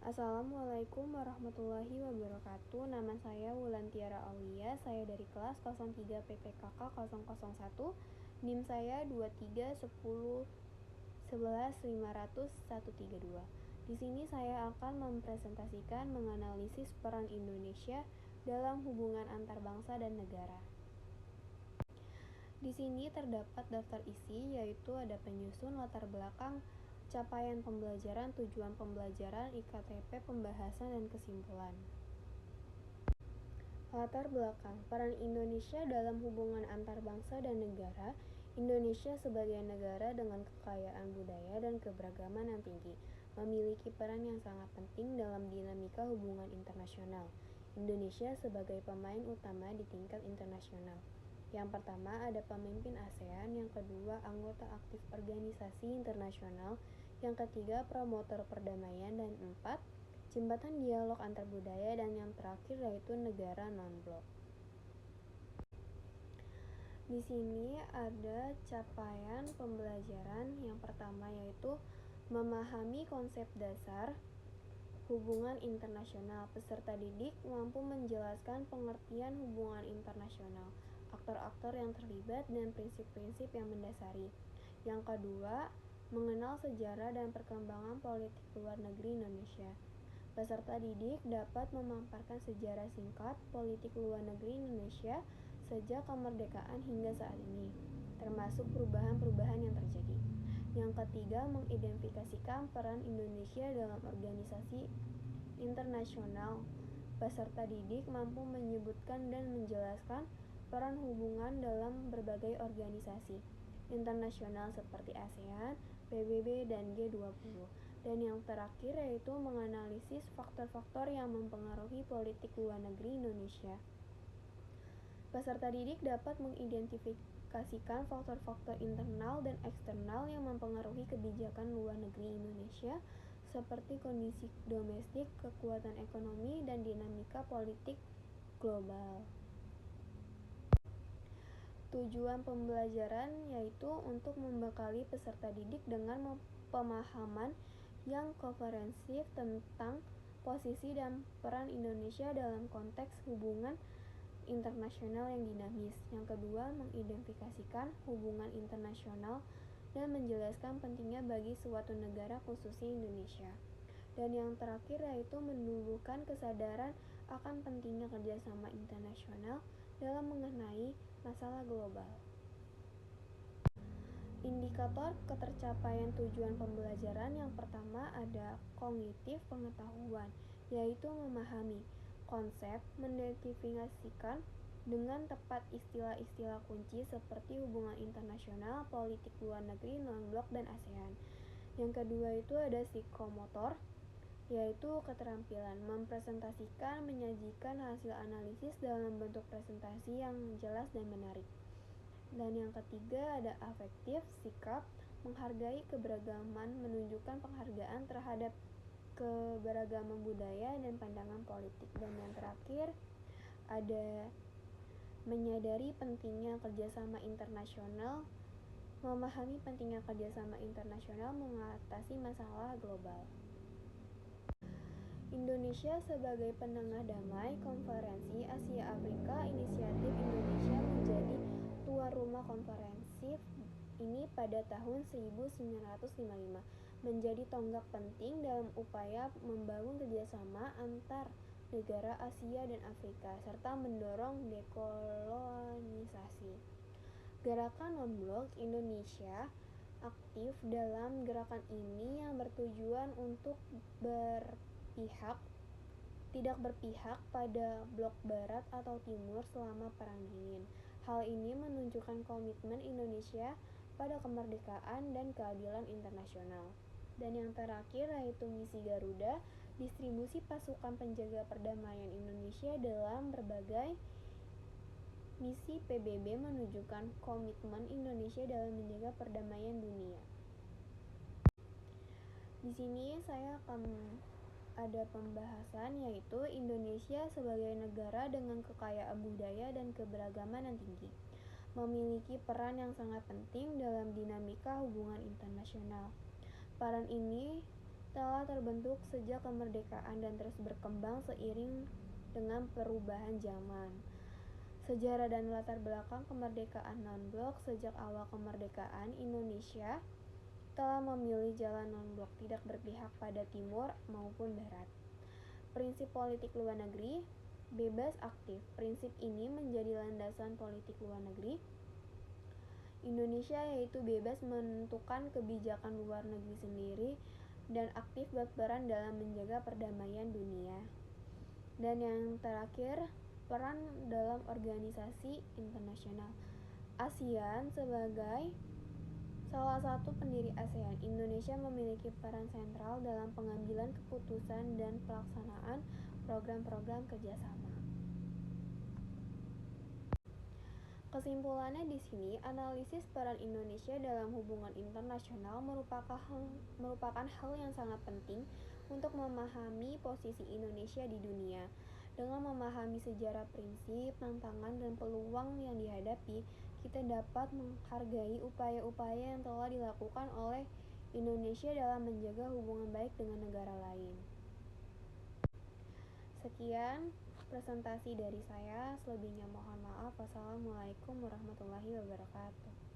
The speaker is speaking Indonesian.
Assalamualaikum warahmatullahi wabarakatuh. Nama saya Wulantiara Aulia. Saya dari kelas 03 PPKK 001. NIM saya 231011500132. Di sini saya akan mempresentasikan menganalisis peran Indonesia dalam hubungan antar bangsa dan negara. Di sini terdapat daftar isi, yaitu ada penyusun, latar belakang, capaian pembelajaran, tujuan pembelajaran, IKTP, pembahasan, dan kesimpulan. Latar belakang, peran Indonesia dalam hubungan antar bangsa dan negara. Indonesia sebagai negara dengan kekayaan budaya dan keberagaman yang tinggi, memiliki peran yang sangat penting dalam dinamika hubungan internasional. Indonesia sebagai pemain utama di tingkat internasional. Yang pertama ada pemimpin ASEAN, yang kedua anggota aktif organisasi internasional, yang ketiga promotor perdamaian, dan empat jembatan dialog antar budaya, dan yang terakhir yaitu negara non-blok. Di sini ada capaian pembelajaran. Yang pertama yaitu memahami konsep dasar hubungan internasional. Peserta didik mampu menjelaskan pengertian hubungan internasional, aktor-aktor yang terlibat, dan prinsip-prinsip yang mendasari. Yang kedua, mengenal sejarah dan perkembangan politik luar negeri Indonesia. Peserta didik dapat memaparkan sejarah singkat politik luar negeri Indonesia sejak kemerdekaan hingga saat ini, termasuk perubahan-perubahan yang terjadi. Yang ketiga, mengidentifikasikan peran Indonesia dalam organisasi internasional. Peserta didik mampu menyebutkan dan menjelaskan peran hubungan dalam berbagai organisasi internasional seperti ASEAN, PBB, dan G20. Dan yang terakhir yaitu menganalisis faktor-faktor yang mempengaruhi politik luar negeri Indonesia. Peserta didik dapat mengidentifikasikan faktor-faktor internal dan eksternal yang mempengaruhi kebijakan luar negeri Indonesia, seperti kondisi domestik, kekuatan ekonomi, dan dinamika politik global. Tujuan pembelajaran yaitu untuk membekali peserta didik dengan pemahaman yang komprehensif tentang posisi dan peran Indonesia dalam konteks hubungan internasional yang dinamis. Yang kedua, mengidentifikasikan hubungan internasional dan menjelaskan pentingnya bagi suatu negara, khususnya Indonesia. Dan yang terakhir yaitu menumbuhkan kesadaran akan pentingnya kerjasama internasional dalam mengenai masalah global. Indikator ketercapaian tujuan pembelajaran yang pertama ada kognitif pengetahuan, yaitu memahami konsep, mengidentifikasikan dengan tepat istilah-istilah kunci seperti hubungan internasional, politik luar negeri, non-blok, dan ASEAN. Yang kedua itu ada psikomotor, yaitu keterampilan mempresentasikan, menyajikan hasil analisis dalam bentuk presentasi yang jelas dan menarik. Dan yang ketiga ada afektif, sikap, menghargai keberagaman, menunjukkan penghargaan terhadap keberagaman budaya dan pandangan politik. Dan yang terakhir ada menyadari pentingnya kerjasama internasional, memahami pentingnya kerjasama internasional mengatasi masalah global. Indonesia sebagai penengah damai Konferensi Asia Afrika. Inisiatif Indonesia menjadi tuan rumah konferensi ini pada tahun 1955, menjadi tonggak penting dalam upaya membangun kerjasama antar negara Asia dan Afrika serta mendorong dekolonisasi. Gerakan non-blok Indonesia aktif dalam gerakan ini yang bertujuan untuk tidak berpihak pada blok barat atau timur selama Perang Dingin. Hal ini menunjukkan komitmen Indonesia pada kemerdekaan dan keadilan internasional. Dan yang terakhir yaitu misi Garuda, distribusi pasukan penjaga perdamaian Indonesia dalam berbagai misi PBB menunjukkan komitmen Indonesia dalam menjaga perdamaian dunia. Di sini saya akan ada pembahasan yaitu Indonesia sebagai negara dengan kekayaan budaya dan keberagaman yang tinggi, memiliki peran yang sangat penting dalam dinamika hubungan internasional. Peran ini telah terbentuk sejak kemerdekaan dan terus berkembang seiring dengan perubahan zaman. Sejarah dan latar belakang kemerdekaan non-blok. Sejak awal kemerdekaan, Indonesia telah memilih jalan non-blok, tidak berpihak pada timur maupun barat. Prinsip politik luar negeri, bebas aktif. Prinsip ini menjadi landasan politik luar negeri Indonesia, yaitu bebas menentukan kebijakan luar negeri sendiri dan aktif berperan dalam menjaga perdamaian dunia. Dan yang terakhir, peran dalam organisasi internasional. ASEAN sebagai salah satu pendiri ASEAN, Indonesia memiliki peran sentral dalam pengambilan keputusan dan pelaksanaan program-program kerjasama. Kesimpulannya di sini, analisis peran Indonesia dalam hubungan internasional merupakan hal yang sangat penting untuk memahami posisi Indonesia di dunia. Dengan memahami sejarah, prinsip, tantangan, dan peluang yang dihadapi, kita dapat menghargai upaya-upaya yang telah dilakukan oleh Indonesia dalam menjaga hubungan baik dengan negara lain. Sekian presentasi dari saya, selebihnya mohon maaf. Wassalamualaikum warahmatullahi wabarakatuh.